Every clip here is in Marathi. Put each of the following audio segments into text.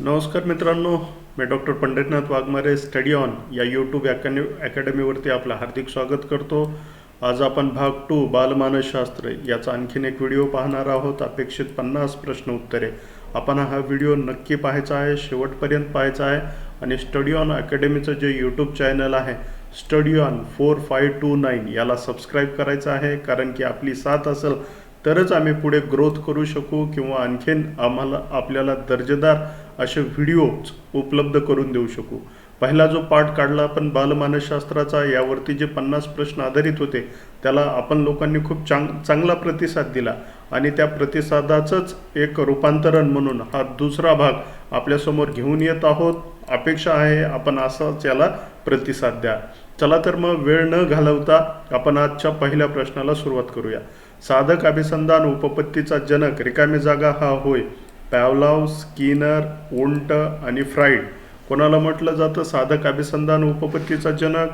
नमस्कार मित्रांनो, मी doctor Pandharinath Waghmare study on या यूट्यूब अकॅडमीवरती आपलं हार्दिक स्वागत करतो. आज आपण भाग 2 बालमानसशास्त्र याचा आणखीन एक व्हिडिओ पाहणार आहोत. अपेक्षित 50 प्रश्न उत्तरे. आपण हा व्हिडिओ नक्की पाहायचा आहे, शेवटपर्यंत पाहायचा आहे आणि स्टडी ऑन अकॅडमीचं जे यूट्यूब चॅनल आहे स्टडी ऑन 4529 याला सबस्क्राईब करायचं आहे, कारण की आपली साथ असेल तरच आम्ही पुढे ग्रोथ करू शकू किंवा आणखीन आपल्याला दर्जेदार असे व्हिडिओज उपलब्ध करून देऊ शकू. पहिला जो पार्ट काढला आपण बालमानसशास्त्राचा, यावरती जे 50 प्रश्न आधारित होते त्याला आपण लोकांनी खूप चांगला प्रतिसाद दिला आणि त्या प्रतिसादाचंच एक रूपांतरण म्हणून हा दुसरा भाग आपल्यासमोर घेऊन येत आहोत. अपेक्षा आहे आपण असाच याला प्रतिसाद द्या. चला तर मग वेळ न घालवता आपण आजच्या पहिल्या प्रश्नाला सुरुवात करूया. साधक अभिसंधान उपपत्तीचा जनक रिकामी जागा हा होय. पॅवलॉव, स्किनर, वुंट आणि फ्राईड. कोणाला म्हटलं जातं साधक अभिसंधान उपपत्तीचा जनक?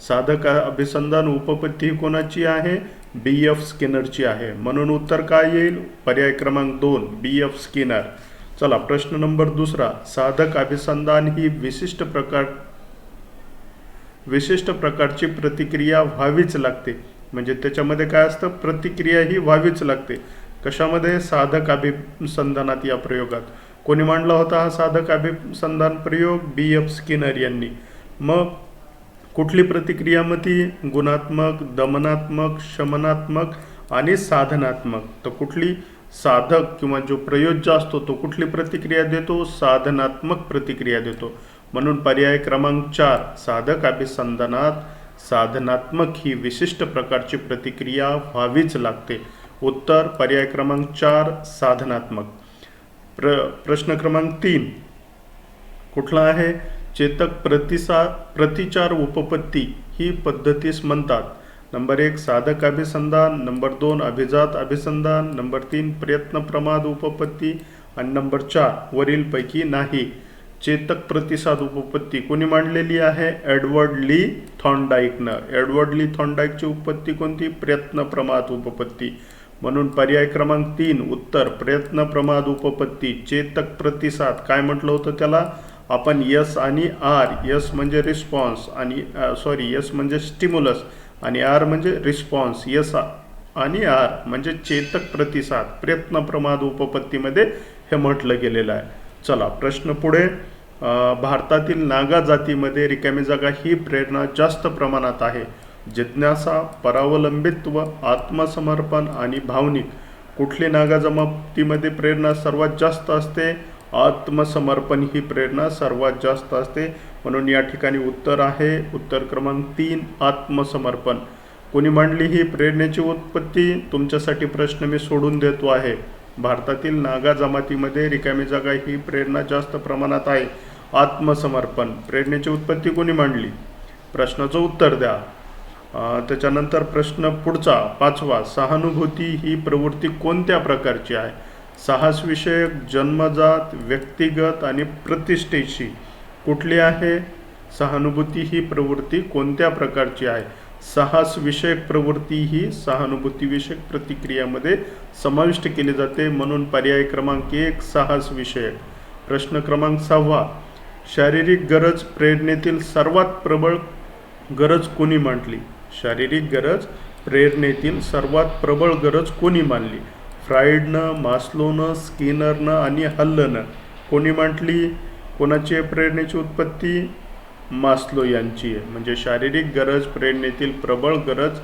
साधक अभिसंधान उपपत्ती कोणाची आहे? B.F. स्किनरची आहे. म्हणून उत्तर काय येईल? पर्याय क्रमांक 2 B.F. स्किनर. चला प्रश्न नंबर दुसरा. साधक अभिसंधान ही विशिष्ट प्रकारची प्रतिक्रिया व्हावीच लागते. म्हणजे त्याच्यामध्ये काय असतं? प्रतिक्रिया ही व्हावीच लागते. कशामध्ये? साधक अभिसंधानात. या प्रयोगात कोणी मांडला होता हा साधक अभिसंधान प्रयोग? B.F. स्किनर यांनी. मग कुठली प्रतिक्रिया? मग ती गुणात्मक, दमनात्मक, शमनात्मक आणि साधनात्मक. तर कुठली? साधक किंवा जो प्रयोज्य असतो तो कुठली प्रतिक्रिया देतो? साधनात्मक प्रतिक्रिया देतो. म्हणून पर्याय क्रमांक 4 साधक अभिसंधानात साधनात्मक ही विशिष्ट प्रकारची प्रतिक्रिया व्हावीच लागते. उत्तर पर्याय क्रमांक 4 साधनात्मक. प्रश्न क्रमांक 3 कुठला आहे? चेतक प्रतिचार उपपत्ती ही पद्धतीस म्हणतात. नंबर 1 साधक अभिसंधान, नंबर 2 अभिजात अभिसंधान, नंबर 3 प्रयत्न प्रमाद उपपत्ती आणि नंबर 4 वरीलपैकी नाही. चेतक प्रतिसाद उपपत्ती कोणी मांडलेली आहे? एडवर्ड ली थॉर्नडाईकनं. एडवर्ड ली थॉर्नडाईकची उपपत्ती कोणती? प्रयत्न प्रमाद उपपत्ती. म्हणून पर्याय क्रमांक 3 उत्तर प्रयत्न प्रमाद उपपत्ती. चेतक प्रतिसाद काय म्हटलं होतं त्याला आपण? यस आणि आर. यस म्हणजे रिस्पॉन्स आणि यस म्हणजे स्टिम्युलस आणि आर म्हणजे रिस्पॉन्स. यस आणि आर म्हणजे चेतक प्रतिसाद. प्रयत्न प्रमाद उपपत्तीमध्ये हे म्हटलं गेलेलं आहे. चला प्रश्न पुढे. भारतातील नागा जातीमध्ये रिकामी जागा ही प्रेरणा जास्त प्रमाणात आहे. जिज्ञासा, परावलंबित्व, आत्मसमर्पण आणि भावनिक. कुठली नागा जमातीमध्ये प्रेरणा सर्वात जास्त असते? आत्मसमर्पण ही प्रेरणा सर्वात जास्त असते. म्हणून या ठिकाणी उत्तर आहे उत्तर क्रमांक 3 आत्मसमर्पण. कोणी मांडली ही प्रेरणेची उत्पत्ती? तुमच्यासाठी प्रश्न मी सोडून देतो आहे. भारतातील नागा जमातीमध्ये रिकामी जागा ही प्रेरणा जास्त प्रमाणात आहे. आत्मसमर्पण. प्रेरणेची उत्पत्ती कोणी मांडली? प्रश्नाचं उत्तर द्या. त्याच्यानंतर प्रश्न पुढचा 5वा. सहानुभूती ही प्रवृत्ती कोणत्या प्रकारची आहे? साहस विषयक, जन्मजात, व्यक्तिगत आणि प्रतिष्ठेची. कुठली आहे? सहानुभूती ही प्रवृत्ती कोणत्या प्रकारची आहे? साहस विषयक प्रवृत्ती ही सहानुभूतीविषयक प्रतिक्रियामध्ये समाविष्ट केली जाते. म्हणून पर्याय क्रमांक 1 साहस विषयक. प्रश्न क्रमांक 6वा. शारीरिक गरज प्रेरणेतील सर्वात प्रबळ गरज कोणी मांडली? शारीरिक गरज प्रेरणेतील सर्वात प्रबळ गरज कोणी मानली? फ्राईडनं, मास्लोनं, स्किनरनं आणि हल्लनं. कोणी मांडली? कोणाची आहे प्रेरणेची उत्पत्ती? मास्लो यांची आहे. म्हणजे शारीरिक गरज प्रेरणेतील प्रबळ गरज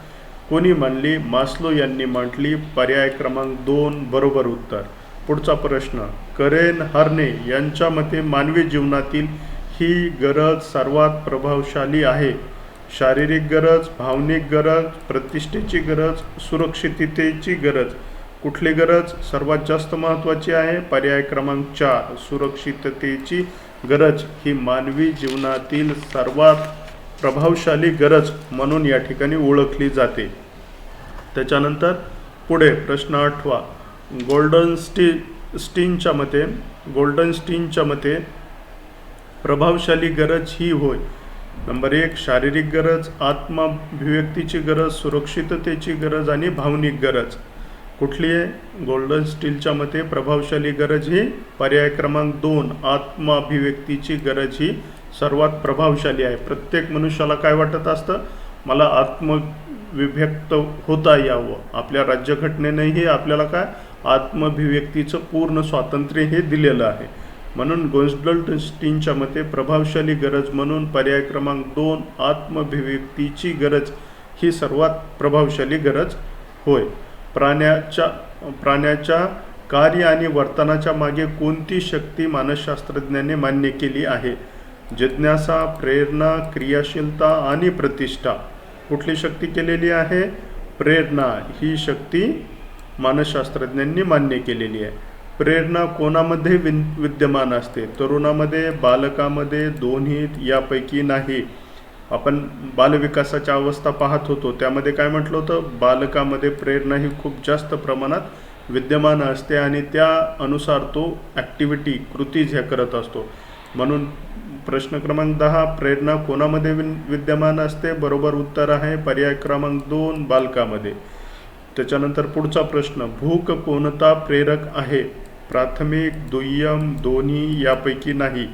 कोणी मानली? मास्लो यांनी मांडली. पर्याय क्रमांक 2 बरोबर उत्तर. पुढचा प्रश्न. करेन हर्ने यांच्या मते मानवी जीवनातील ही गरज सर्वात प्रभावशाली आहे. शारीरिक गरज, भावनिक गरज, प्रतिष्ठेची गरज, सुरक्षिततेची गरज. कुठली गरज सर्वात जास्त महत्त्वाची आहे? पर्याय क्रमांक 4 सुरक्षिततेची गरज ही मानवी जीवनातील सर्वात प्रभावशाली गरज म्हणून या ठिकाणी ओळखली जाते. त्याच्यानंतर पुढे प्रश्न 8वा. गोल्डनस्टीनच्या मते प्रभावशाली गरज ही होय. नंबर 1 शारीरिक गरज, आत्माभिव्यक्तीची गरज, सुरक्षिततेची गरज आणि भावनिक गरज. कुठली आहे? गोल्डन स्टीलच्या मते प्रभावशाली गरज ही पर्याय क्रमांक 2 आत्माभिव्यक्तीची गरज ही सर्वात प्रभावशाली आहे. प्रत्येक मनुष्याला काय वाटत असतं? मला आत्मविभक्त होता यावं. आपल्या राज्यघटनेनेही आपल्याला काय आत्माभिव्यक्तीचं पूर्ण स्वातंत्र्य हे दिलेलं आहे. म्हणून गोल्डस्टीनच्या मते प्रभावशाली गरज म्हणून पर्याय क्रमांक 2 आत्माभिव्यक्तीची गरज ही सर्वात प्रभावशाली गरज होय. प्राण्याच्या कार्य आणि वर्तनाच्या मागे कोणती शक्ती मानसशास्त्रज्ञांनी मान्य केली आहे? जिज्ञासा, प्रेरणा, क्रियाशीलता आणि प्रतिष्ठा. कुठली शक्ती केलेली आहे? प्रेरणा ही शक्ती मानसशास्त्रज्ञांनी मान्य केलेली आहे. प्रेरणा कोणामध्ये विद्यमान असते? तरुणामध्ये, बालकामध्ये, दोन्हीत, यापैकी नाही. आपण बालविकासाच्या अवस्था पाहत होतो, त्यामध्ये काय म्हटलं होतं? बालकामध्ये प्रेरणा ही खूप जास्त प्रमाणात विद्यमान असते आणि त्या अनुसार तो ॲक्टिव्हिटी कृतीज ह्या करत असतो. म्हणून प्रश्न क्रमांक 10 प्रेरणा कोणामध्ये विद्यमान असते? बरोबर उत्तर आहे पर्याय क्रमांक 2 बालकामध्ये. त्याच्यानंतर पुढचा प्रश्न, भूक कोणता प्रेरक आहे? प्राथमिक, दुय्यम, दोन्ही, यापैकी नाही.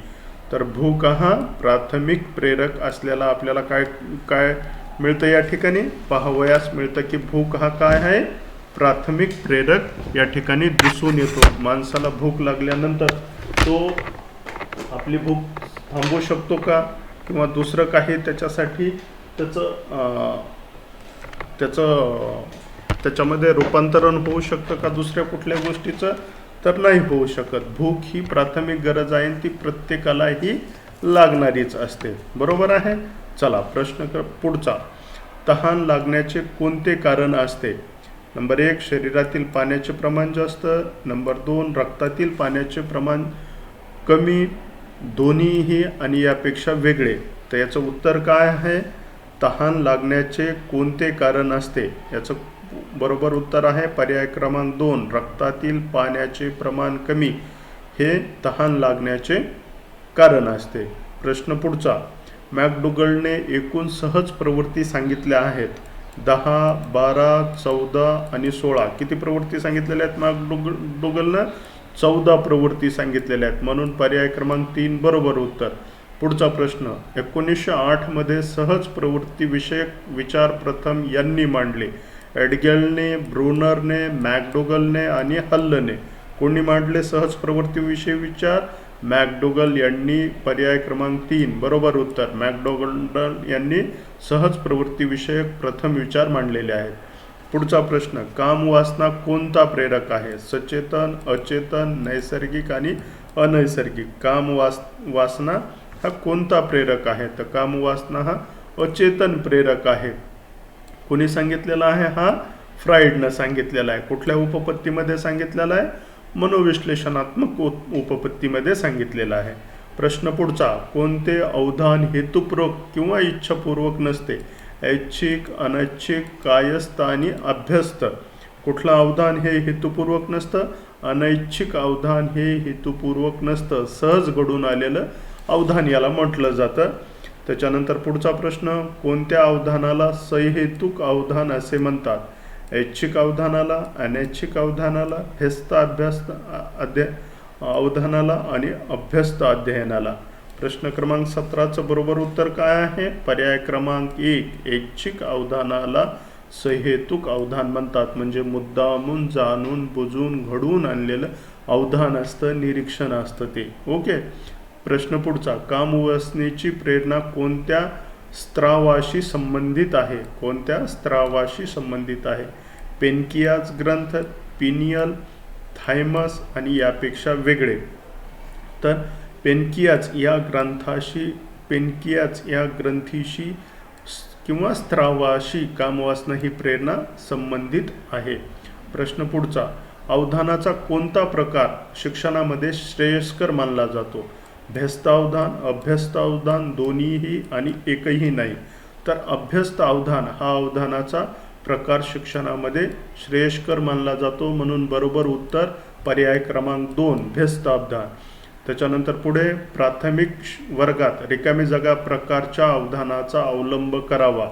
तर भूक हा प्राथमिक प्रेरक असलेला आपल्याला काय काय मिळतं या ठिकाणी? पाहावयास मिळतं की भूक हा काय आहे? प्राथमिक प्रेरक या ठिकाणी दिसून येतो. माणसाला भूक लागल्यानंतर तो आपली भूक थांबवू शकतो का? किंवा दुसरं काही त्याच्यासाठी त्याच्यामध्ये रूपांतरण होऊ शकतं का दुसऱ्या कुठल्या गोष्टीचं? तर नाही होऊ शकत. भूक ही प्राथमिक गरज आहे, ती प्रत्येकालाही लागणारीच असते. बरोबर आहे. चला प्रश्न पुढचा, तहान लागण्याचे कोणते कारण असते? नंबर 1 शरीरातील पाण्याचे प्रमाण जास्त. नंबर 2 रक्तातील पाण्याचे प्रमाण कमी. दोन्हीही आणि यापेक्षा वेगळे. तर याचं उत्तर काय आहे? तहान लागण्याचे कोणते कारण असते? याचं बरोबर उत्तर आहे पर्याय क्रमांक 2 रक्तातील पाण्याचे प्रमाण कमी हे तहान लागण्याचे कारण असते. प्रश्न पुढचा, मॅकडोगलने एकूण सहज प्रवृत्ती सांगितल्या आहेत. 10, 12, 14 आणि 16. किती प्रवृत्ती सांगितलेल्या आहेत मॅकडोगलनं? 14 प्रवृत्ती सांगितलेल्या आहेत. म्हणून पर्याय क्रमांक 3 बरोबर उत्तर. पुढचा प्रश्न, 1908 मध्ये सहज प्रवृत्ती विषयक विचार प्रथम यांनी मांडले? एडगलने, ब्रुनरने, मॅकडोगलने आणि हल्लने. कोणी मांडले सहज प्रवृत्तीविषयी विचार? मॅकडोगल यांनी. पर्याय क्रमांक 3 बरोबर उत्तर. मॅकडोगल यांनी सहज प्रवृत्तीविषयक प्रथम विचार मांडलेले आहेत. पुढचा प्रश्न, कामवासना कोणता प्रेरक आहे? सचेतन, अचेतन, नैसर्गिक आणि अनैसर्गिक. वासना हा कोणता प्रेरक आहे? तर कामवासना हा अचेतन प्रेरक आहे. कोणी सांगितलेला आहे? हा फ्राईडनं सांगितलेला आहे. कुठल्या उपपत्तीमध्ये सांगितलेला आहे? मनोविश्लेषणात्मक उपपत्तीमध्ये सांगितलेला आहे. प्रश्न पुढचा, कोणते अवधान हेतुपूर्वक किंवा इच्छापूर्वक नसते? ऐच्छिक, अनैच्छिक, कायस्थ आणि अभ्यस्त. कुठलं अवधान हे हेतुपूर्वक नसतं? अनैच्छिक अवधान हे हेतुपूर्वक नसतं, सहज घडून आलेलं अवधान याला म्हटलं जातं. त्याच्यानंतर पुढचा प्रश्न, कोणत्या अवधानाला सहेतुक अवधान असे म्हणतात? ऐच्छिक अवधानाला, अनैच्छिक अवधानाला, व्यस्त अवधानाला आणि अभ्यस्त अध्ययनाला. प्रश्न क्रमांक 17चं बरोबर उत्तर काय आहे? पर्याय क्रमांक 1 ऐच्छिक अवधानाला सहेतुक अवधान म्हणतात. म्हणजे मुद्दामून जाणून बुजून घडवून आणलेलं अवधान असतं, निरीक्षण असतं ते. ओके. प्रश्न पुढचा, कामवासनेची प्रेरणा कोणत्या स्त्रावाशी संबंधित आहे? कोणत्या स्त्रावाशी संबंधित आहे? पेनकियाज ग्रंथ, पिनियल, थायमस आणि यापेक्षा वेगळे. तर पेनकियाज या ग्रंथीशी किंवा स्त्रावाशी कामवासना ही प्रेरणा संबंधित आहे. प्रश्न पुढचा, अवधानाचा कोणता प्रकार शिक्षणामध्ये श्रेयस्कर मानला जातो? व्यस्त अवधान, अभ्यस्त अवधान, दोन्हीही आणि एकही नाही. तर अभ्यस्त अवधान हा अवधानाचा प्रकार शिक्षणामध्ये श्रेयस्कर मानला जातो. म्हणून बरोबर उत्तर पर्याय क्रमांक 2 व्यस्त अवधान. त्याच्यानंतर पुढे, प्राथमिक वर्गात रिकामी जागा प्रकारच्या अवधानाचा अवलंब करावा.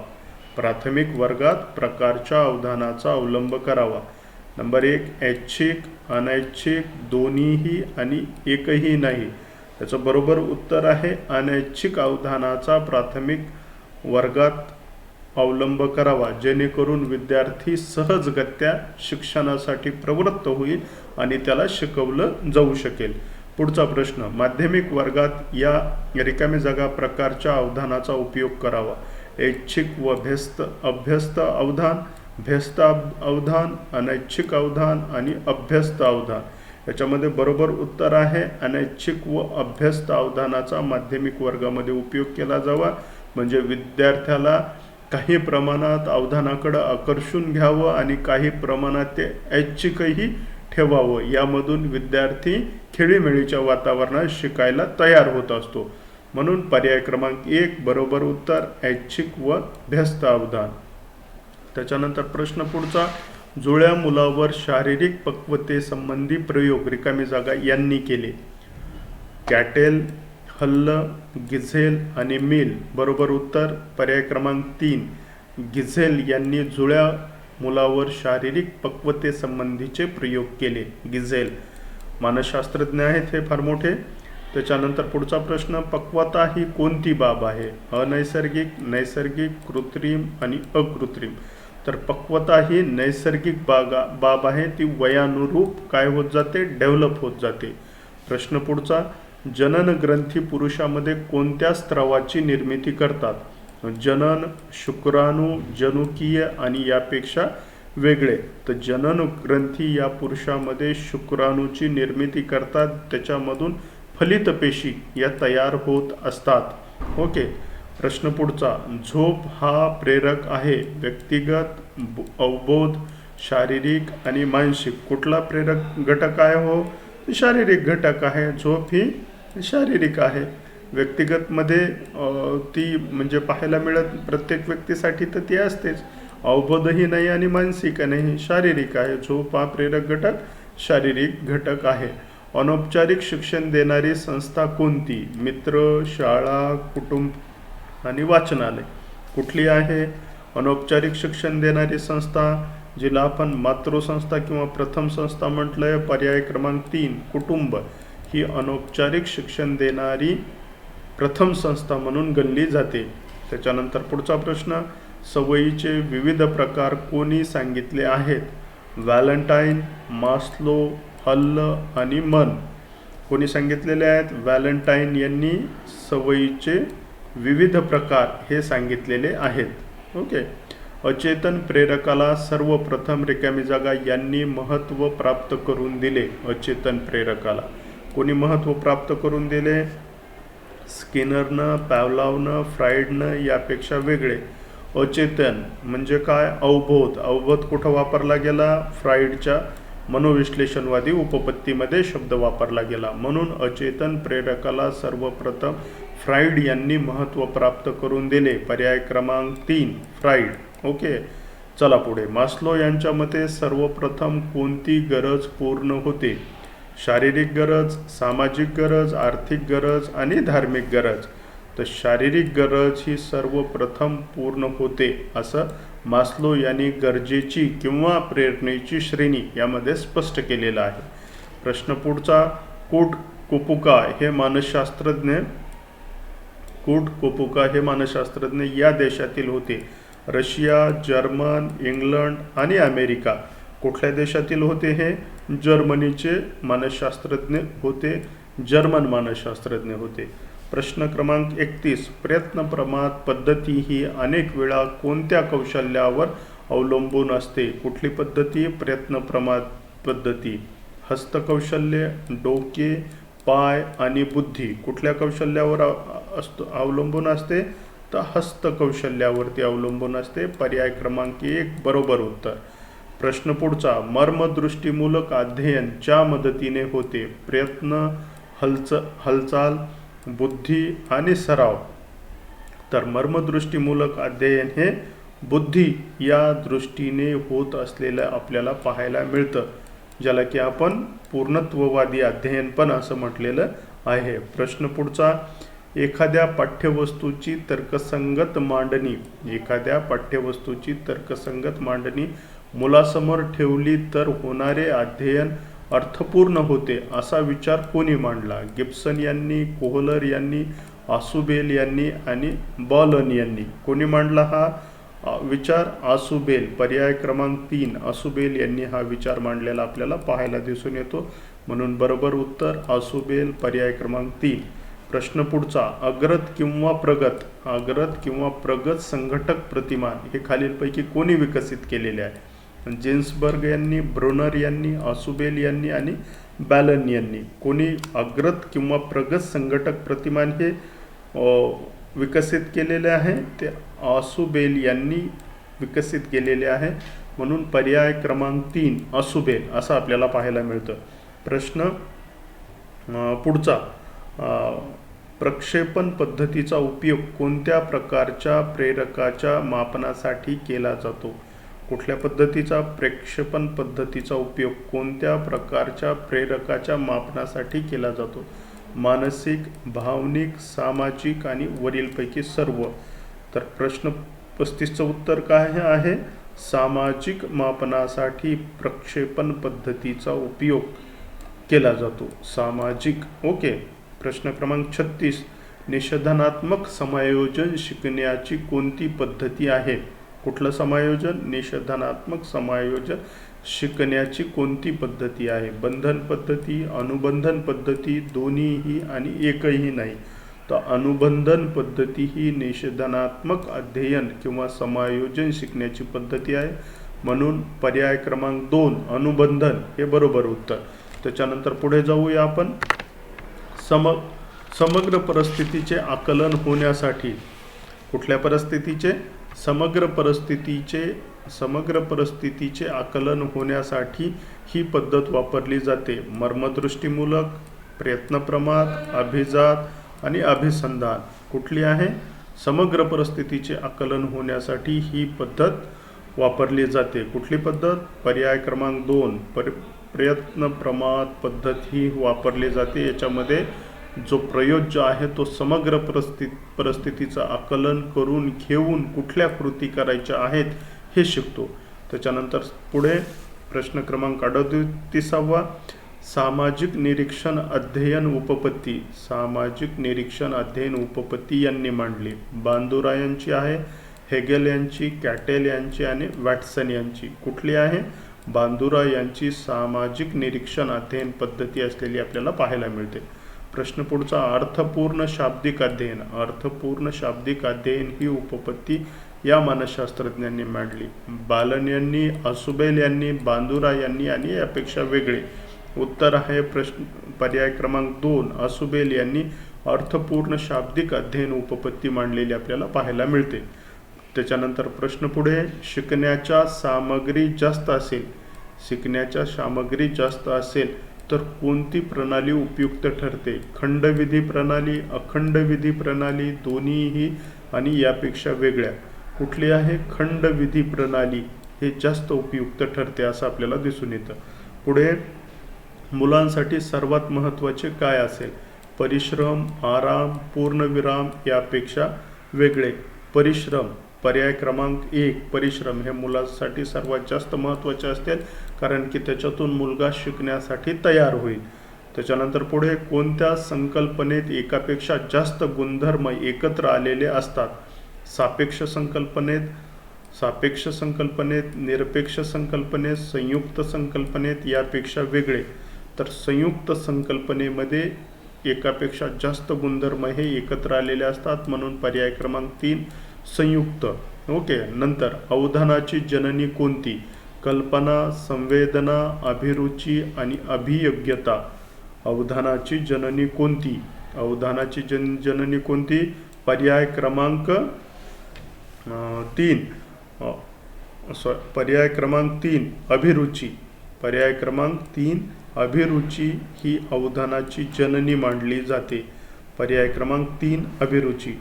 प्राथमिक वर्गात प्रकारच्या अवधानाचा अवलंब करावा. नंबर 1 ऐच्छिक, अनैच्छिक, दोन्हीही आणि एकही नाही. त्याचं बरोबर उत्तर आहे अनैच्छिक अवधानाचा प्राथमिक वर्गात अवलंब करावा, जेणेकरून विद्यार्थी सहजगत्या शिक्षणासाठी प्रवृत्त होईल आणि त्याला शिकवलं जाऊ शकेल. पुढचा प्रश्न, माध्यमिक वर्गात या रिकामी जागा प्रकारच्या अवधानाचा उपयोग करावा. ऐच्छिक व अभ्यस्त अवधान, व्यस्त अवधान, अनैच्छिक अवधान आणि अभ्यस्त अवधान. याच्यामध्ये बरोबर उत्तर आहे अनैच्छिक व अभ्यस्त अवधानाचा माध्यमिक वर्गामध्ये उपयोग केला जावा, म्हणजे विद्यार्थ्याला काही प्रमाणात अवधानाकडे आकर्षून घ्यावं आणि काही प्रमाणात ते ऐच्छिकही ठेवावं. यामधून विद्यार्थी खेळीमेळीच्या वातावरणात शिकायला तयार होत असतो. म्हणून पर्याय क्रमांक 1 बरोबर उत्तर ऐच्छिक व व्यस्त अवधान. त्याच्यानंतर प्रश्न पुढचा, जुळ्या मुलावर शारीरिक पक्वतेसंबंधी प्रयोग रिकामी जागा यांनी केले. कॅटेल, हल्ल, गिझेल आणि मिल. बरोबर उत्तर पर्याय क्रमांक 3 गिझेल यांनी जुळ्या मुलावर शारीरिक पक्वतेसंबंधीचे प्रयोग केले. गिझेल मानसशास्त्रज्ञ आहेत हे फार मोठे. त्याच्यानंतर पुढचा प्रश्न, पक्वता ही कोणती बाब आहे? अनैसर्गिक, नैसर्गिक, कृत्रिम आणि अकृत्रिम. तर पक्वता ही नैसर्गिक बाब आहे. ती वयानुरूप काय होत जाते? डेव्हलप होत जाते. प्रश्न पुढचा, जनन ग्रंथी पुरुषामध्ये कोणत्या स्त्रावाची निर्मिती करतात? जनन, शुक्राणू, जनुकीय आणि यापेक्षा वेगळे. तर जनन ग्रंथी या पुरुषामध्ये शुक्राणूची निर्मिती करतात, त्याच्यामधून फलित पेशी या तयार होत असतात. ओके. प्रश्न पुढचा, झोप हा प्रेरक आहे. व्यक्तिगत, अवबोध, शारीरिक आणि मानसिक. कुठला प्रेरक घटक आहे? हो, शारीरिक घटक आहे. झोप ही शारीरिक आहे. व्यक्तिगतमध्ये ती म्हणजे पाहायला मिळत प्रत्येक व्यक्तीसाठी तर ती असतेच. अवबोधही नाही आणि मानसिक नाही, शारीरिक आहे. झोप हा प्रेरक घटक शारीरिक घटक आहे. अनौपचारिक शिक्षण देणारी संस्था कोणती? मित्र, शाळा, कुटुंब आणि वाचनालय. कुठली आहे अनौपचारिक शिक्षण देणारी संस्था? जिला आपण मातृसंस्था किंवा प्रथम संस्था म्हटलंय. पर्याय क्रमांक 3 कुटुंब ही अनौपचारिक शिक्षण देणारी प्रथम संस्था म्हणून गणली जाते. त्याच्यानंतर पुढचा प्रश्न, सवयीचे विविध प्रकार कोणी सांगितले आहेत? व्हॅलेंटाईन, मास्लो, हल्ल आणि मन. कोणी सांगितलेले आहेत? व्हॅलेंटाईन यांनी सवयीचे विविध प्रकार हे सांगितलेले आहेत. ओके. अचेतन प्रेरकाला सर्वप्रथम रिकामी जागा यांनी महत्त्व प्राप्त करून दिले. अचेतन प्रेरकाला कोणी महत्त्व प्राप्त करून दिले? स्किनरनं, पॅवलॉवनं, फ्राईडनं यापेक्षा वेगळे. अचेतन म्हणजे काय? अवबोध. अवबोध कुठं वापरला गेला? फ्राईडच्या मनोविश्लेषणवादी उपपत्तीमध्ये शब्द वापरला गेला. म्हणून अचेतन प्रेरकाला सर्वप्रथम फ्राईड यांनी महत्त्व प्राप्त करून दिले. पर्याय क्रमांक 3 फ्राईड. ओके. चला पुढे, मास्लो यांच्या मते सर्वप्रथम कोणती गरज पूर्ण होते? शारीरिक गरज, सामाजिक गरज, आर्थिक गरज आणि धार्मिक गरज. तर शारीरिक गरज ही सर्वप्रथम पूर्ण होते असं मास्लो यांनी गरजेची किंवा प्रेरणेची श्रेणी यामध्ये स्पष्ट केलेलं आहे. प्रश्न पुढचा, कूट कोपुका हे मानसशास्त्रज्ञ या देशातील होते? रशिया, जर्मन, इंग्लंड आणि अमेरिका. कुठल्या देशातील होते हे? जर्मनीचे मानसशास्त्रज्ञ होते, जर्मन मानसशास्त्रज्ञ होते. प्रश्न क्रमांक 31, प्रयत्न प्रमाद पद्धती ही अनेक वेळा कोणत्या कौशल्यावर अवलंबून असते? कुठली पद्धती? प्रयत्न प्रमाद पद्धती. हस्तकौशल्य, डोके, पाय आणि बुद्धी. कुठल्या कौशल्यावर अवलंबून असते? तर हस्तकौशल्यावरती अवलंबून असते. पर्याय क्रमांक 1 बरोबर उत्तर. प्रश्न पुढचा, मर्मदृष्टीमूलक अध्ययन च्या मदतीने होते? प्रयत्न, हालचाल, बुद्धी आणि सराव. तर मर्मदृष्टीमूलक अध्ययन हे बुद्धी या दृष्टीने होत असलेलं आपल्याला पाहायला मिळतं, ज्याला की आपण पूर्णत्ववादी अध्ययन पण असं म्हटलेलं आहे. प्रश्न पुढचा, एखाद्या पाठ्यवस्तूची तर्कसंगत मांडणी मुलासमोर ठेवली तर होणारे अध्ययन अर्थपूर्ण होते असा विचार कोणी मांडला? गिब्सन यांनी, कोहलर यांनी, आसुबेल यांनी आणि बॉलन यांनी. कोणी मांडला हा विचार? आसुबेल. पर्याय क्रमांक 3 आसुबेल यांनी हा विचार मांडलेला आपल्याला पाहायला दिसून येतो. म्हणून बरोबर उत्तर आसुबेल, पर्याय क्रमांक 3. प्रश्न पुढचा, अग्रत किंवा प्रगत संघटक प्रतिमान हे खालीलपैकी कोणी विकसित केलेले आहे? जिन्सबर्ग यांनी, ब्रुनर यांनी, आसुबेल यांनी आणि बॅलन यांनी. कोणी अग्रत किंवा प्रगत संघटक प्रतिमान हे विकसित केलेले आहे? ते आसुबेल यांनी विकसित केलेले आहे. म्हणून पर्याय क्रमांक 3 आसुबेल असं आपल्याला पाहायला मिळतं. प्रश्न पुढचा, प्रक्षेपण पद्धतीचा उपयोग कोणत्या प्रकारच्या प्रेरकाच्या मापनासाठी केला जातो? कुठल्या पद्धतीचा? प्रक्षेपण पद्धतीचा उपयोग कोणत्या प्रकारच्या प्रेरकाच्या मापनासाठी केला जातो? मानसिक, भावनिक, सामाजिक आणि वरीलपैकी सर्व. तर प्रश्न 35चं उत्तर काय आहे? सामाजिक मापनासाठी प्रक्षेपण पद्धतीचा उपयोग केला जातो. सामाजिक. ओके. प्रश्न क्रमांक 36, निषेधात्मक समायोजन शिकण्याची कोणती पद्धती आहे? कुठलं समायोजन? निषेधात्मक समायोजन शिकण्याची कोणती पद्धती आहे? बंधन पद्धती, अनुबंधन पद्धती, दोन्हीही आणि एकही नाही. तर अनुबंधन पद्धती ही निषेधात्मक अध्ययन किंवा समायोजन शिकण्याची पद्धती आहे. म्हणून पर्याय क्रमांक 2 अनुबंधन हे बरोबर उत्तर. त्याच्यानंतर पुढे जाऊया आपण. समग्र परिस्थितीचे आकलन होण्यासाठी. कुठल्या परिस्थितीचे? समग्र परिस्थितीचे आकलन होण्यासाठी ही पद्धत वापरली जाते. मर्मदृष्टीमूलक, प्रयत्नप्रमाद, अभिजात आणि अभिसंधान. कुठली आहे? समग्र परिस्थितीचे आकलन होण्यासाठी ही पद्धत वापरली जाते. कुठली पद्धत? पर्याय क्रमांक 2 प्रयत्नप्रमाद पद्धत ही वापरली जाते. याच्यामध्ये जो प्रयोज्य आहे तो समग्र परिस्थितीचं आकलन करून घेऊन कुठल्या कृती करायच्या आहेत हे शिकतो. त्याच्यानंतर पुढे प्रश्न क्रमांक 38, सामाजिक निरीक्षण अध्ययन उपपत्ती. सामाजिक निरीक्षण अध्ययन उपपत्ती यांनी मांडली. बांदुरा यांची आहे, हेगेल यांची, कॅटेल यांची आणि वॅटसन यांची. कुठली आहे? बांदुरा यांची सामाजिक निरीक्षण अध्ययन पद्धती असलेली आपल्याला पाहायला मिळते. प्रश्न पुढचा, अर्थपूर्ण शाब्दिक अध्ययन. अर्थपूर्ण शाब्दिक अध्ययन ही उपपत्ती या मानसशास्त्रज्ञांनी मांडली. बालन यांनी, आसुबेल यांनी, बांदुरा यांनी आणि यापेक्षा वेगळे. उत्तर आहे पर्याय क्रमांक 2 आसुबेल यांनी अर्थपूर्ण शाब्दिक अध्ययन उपपत्ती मांडलेली आपल्याला पाहायला मिळते. त्याच्यानंतर प्रश्न पुढे, शिकण्याच्या सामग्री जास्त असेल तर कोणती प्रणाली उपयुक्त ठरते? खंडविधी प्रणाली, अखंडविधी प्रणाली, दोन्हीही आणि यापेक्षा वेगळ्या. कुठली आहे? खंडविधी प्रणाली हे जास्त उपयुक्त ठरते असं आपल्याला दिसून येतं. पुढे, मुलांसाठी सर्वात महत्त्वाचे काय असेल? परिश्रम, आराम, पूर्णविराम यापेक्षा वेगळे. परिश्रम. पर्याय क्रमांक 1 परिश्रम हे मुलांसाठी सर्वात जास्त महत्त्वाचे असतील, कारण की त्याच्यातून मुलगा शिकण्यासाठी तयार होईल. त्याच्यानंतर पुढे, कोणत्या संकल्पनेत एकापेक्षा जास्त गुणधर्म एकत्र आलेले असतात? सापेक्ष संकल्पनेत, निरपेक्ष संकल्पनेत, संयुक्त संकल्पनेत यापेक्षा वेगळे. तर संयुक्त संकल्पनेमध्ये एकापेक्षा जास्त गुणधर्म हे एकत्र आलेले असतात. म्हणून पर्याय क्रमांक 3 संयुक्त. ओके. नंतर, अवधानाची जननी कोणती? कल्पना, संवेदना, अभिरुची आणि अभियोग्यता. अवधानाची जननी कोणती? पर्याय क्रमांक 3 अभिरुची. पर्याय क्रमांक 3 अभिरुची ही अवधानाची जननी मानली जाते. पर्याय क्रमांक 3 अभिरुची.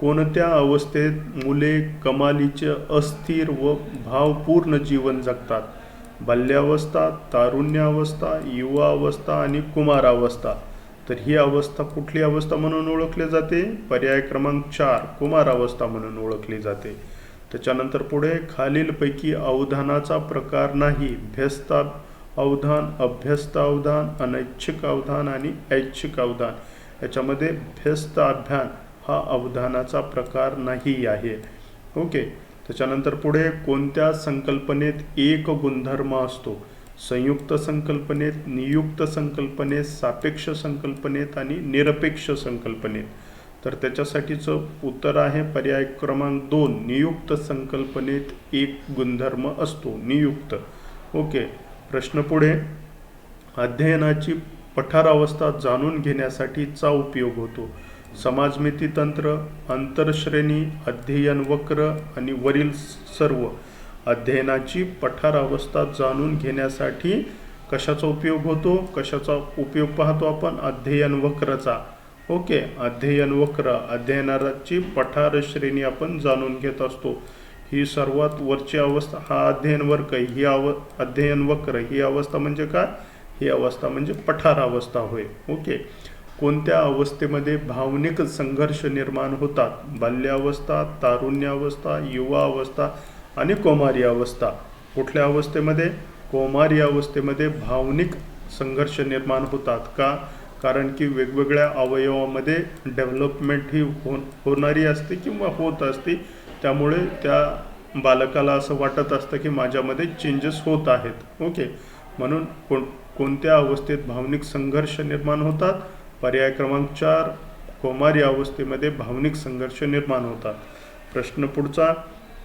कोणत्या अवस्थेत मुले कमालीचे अस्थिर व भावपूर्ण जीवन जगतात? बाल्यावस्था, तारुण्यावस्था, युवावस्था आणि कुमारावस्था. तर ही अवस्था कुठली अवस्था म्हणून ओळखली जाते? पर्याय क्रमांक 4 कुमारावस्था म्हणून ओळखली जाते. त्याच्यानंतर पुढे खालीलपैकी अवधानाचा प्रकार नाही. व्यस्त अवधान, अभ्यस्त अवधान, अनैच्छिक अवधान आणि ऐच्छिक अवधान. याच्यामध्ये व्यस्त अवधान हा अवधानाचा प्रकार नाही आहे. ओके. त्याच्यानंतर पुढे कोणत्या संकल्पनेत एक गुणधर्म असतो? संयुक्त संकल्पनेत, नियुक्त संकल्पनेत, सापेक्ष संकल्पनेत आणि निरपेक्ष संकल्पनेत. तर त्याच्यासाठीचं उत्तर आहे पर्याय क्रमांक 2, नियुक्त संकल्पनेत एक गुणधर्म असतो. नियुक्त. ओके. प्रश्न पुढे, अध्ययनाची पठारावस्था जाणून घेण्यासाठीचा उपयोग होतो. समाजमिती तंत्र, अंतरश्रेणी, अध्ययन वक्र आणि वरील सर्व. अध्ययनाची पठारावस्था जाणून घेण्यासाठी कशाचा उपयोग होतो? कशाचा उपयोग पाहतो आपण? अध्ययन वक्रचा. ओके. अध्ययन वक्र, अध्ययनाची पठार श्रेणी आपण जाणून घेत असतो. ही सर्वात वरची अवस्था, हा अध्ययन वर्ग, ही अध्ययन वक्र, ही अवस्था म्हणजे काय? ही अवस्था म्हणजे पठार अवस्था होय. ओके. कोणत्या अवस्थेमध्ये भावनिक संघर्ष निर्माण होतात? बाल्यावस्था, तारुण्यावस्था, युवा अवस्था आणि कौमारी अवस्था. कुठल्या अवस्थेमध्ये? कौमारी अवस्थेमध्ये भावनिक संघर्ष निर्माण होतात. का? कारण की वेगवेगळ्या अवयवामध्ये डेव्हलपमेंट ही होणारी असते किंवा होत असते. त्यामुळे त्या बालकाला असं वाटत असतं की माझ्यामध्ये चेंजेस होत आहेत. ओके. म्हणून कोणत्या अवस्थेत भावनिक संघर्ष निर्माण होतात? पर्याय क्रमांक 4, कौमारी अवस्थेमध्ये भावनिक संघर्ष निर्माण होतात. प्रश्न पुढचा,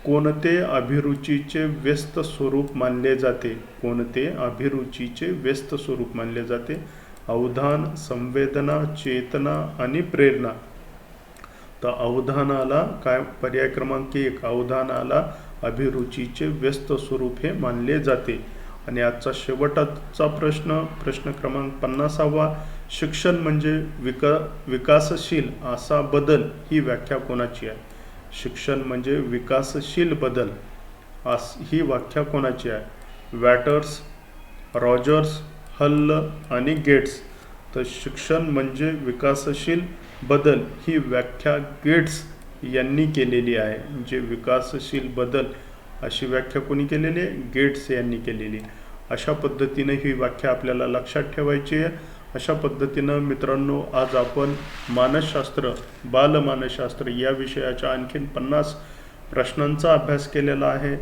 कोणते अभिरुचीचे व्यस्त स्वरूप मानले जाते? कोणते अभिरुचीचे व्यस्त स्वरूप मानले जाते? अवधान, संवेदना, चेतना आणि प्रेरणा. तर अवधानाला काय? पर्याय क्रमांक 1, अवधानाला अभिरुचीचे व्यस्त स्वरूप हे मानले जाते. आणि आजचा शेवटचा प्रश्न क्रमांक 50वा, शिक्षण म्हणजे विकासशील असा बदल, ही व्याख्या कोणाची आहे? शिक्षण म्हणजे विकासशील बदल, ही व्याख्या कोणाची आहे? वॅटर्स, रॉजर्स, हल आणि गेट्स. तर शिक्षण म्हणजे विकासशील बदल ही व्याख्या गेट्स यांनी केलेली आहे. म्हणजे विकासशील बदल अशी व्याख्या कोणी केलेली आहे? गेट्स यांनी केलेली. अशा पद्धतीने ही व्याख्या आपल्याला लक्षात ठेवायची आहे. अशा पद्धतीनं मित्रांनो, आज आपण मानसशास्त्र, बालमानसशास्त्र या विषयाच्या आणखीन 50 प्रश्नांचा अभ्यास केलेला आहे.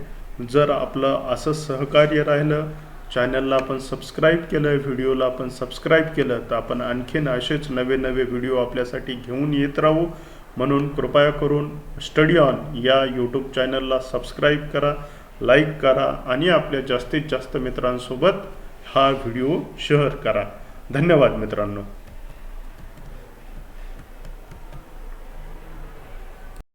जर आपलं असं सहकार्य राहिलं, चॅनलला आपण सबस्क्राईब केलं, व्हिडिओला आपण सबस्क्राईब केलं, तर आपण आणखीन असेच नवे व्हिडिओ आपल्यासाठी घेऊन येत राहू. म्हणून कृपया करून स्टडी ऑन या यूट्यूब चॅनलला सबस्क्राईब करा, लाईक करा आणि आपल्या जास्तीत जास्त मित्रांसोबत हा व्हिडिओ शेअर करा. धन्यवाद मित्रांनो.